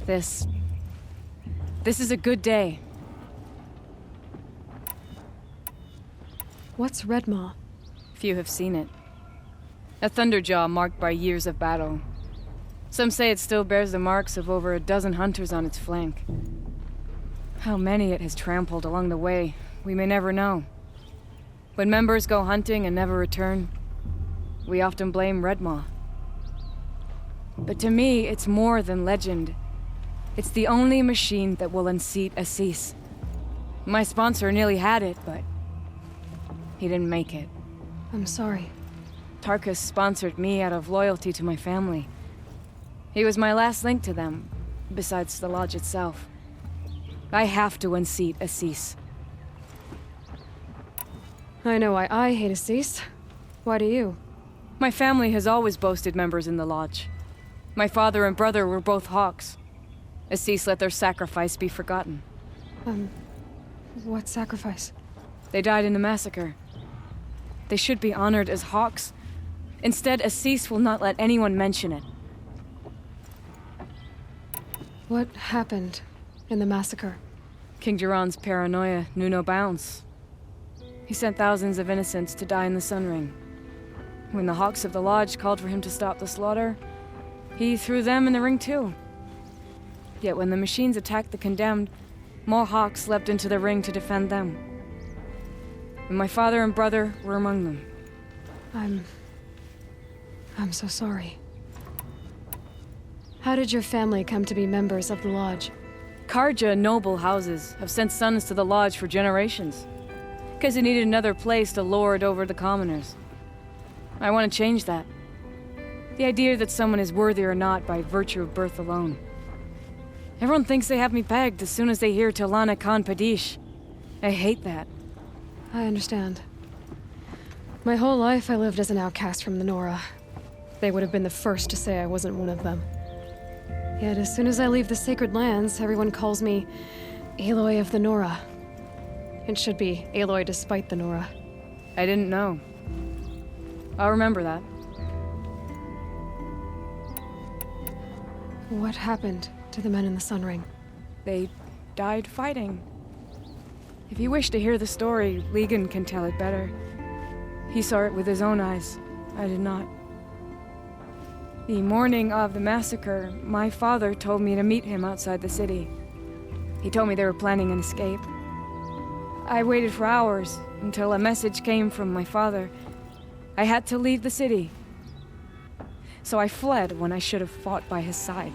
This is a good day. What's Redmaw? Few have seen it. A thunderjaw marked by years of battle. Some say it still bears the marks of over a dozen hunters on its flank. How many it has trampled along the way, we may never know. When members go hunting and never return, we often blame Redmaw. But to me, it's more than legend. It's the only machine that will unseat Assis. My sponsor nearly had it, but he didn't make it. I'm sorry. Tarkus sponsored me out of loyalty to my family. He was my last link to them, besides the lodge itself. I have to unseat Assis. I know why I hate Assis. Why do you? My family has always boasted members in the lodge. My father and brother were both hawks. Assis let their sacrifice be forgotten. What sacrifice? They died in the massacre. They should be honored as hawks. Instead, Assis will not let anyone mention it. What happened in the massacre? King Jiran's paranoia knew no bounds. He sent thousands of innocents to die in the Sun Ring. When the hawks of the lodge called for him to stop the slaughter, he threw them in the ring too. Yet when the machines attacked the condemned, more hawks leapt into the ring to defend them. And my father and brother were among them. I'm so sorry. How did your family come to be members of the lodge? Karja noble houses have sent sons to the lodge for generations, because they needed another place to lord over the commoners. I want to change that. The idea that someone is worthy or not by virtue of birth alone. Everyone thinks they have me pegged as soon as they hear Talana Khan Padish. I hate that. I understand. My whole life I lived as an outcast from the Nora. They would have been the first to say I wasn't one of them. Yet as soon as I leave the sacred lands, everyone calls me Aloy of the Nora. It should be Aloy despite the Nora. I didn't know. I'll remember that. What happened to the men in the Sun Ring? They died fighting. If you wish to hear the story, Legan can tell it better. He saw it with his own eyes. I did not. The morning of the massacre, my father told me to meet him outside the city. He told me they were planning an escape. I waited for hours until a message came from my father. I had to leave the city. So I fled when I should have fought by his side.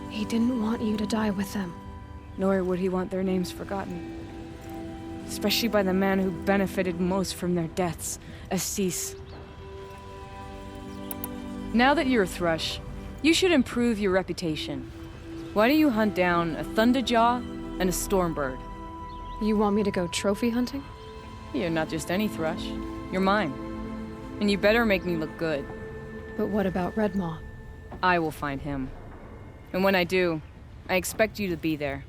He didn't want you to die with them. Nor would he want their names forgotten. Especially by the man who benefited most from their deaths, Assis. Now that you're a thrush, you should improve your reputation. Why don't you hunt down a thunderjaw and a stormbird? You want me to go trophy hunting? You're not just any thrush. You're mine. And you better make me look good. But what about Redmaw? I will find him. And when I do, I expect you to be there.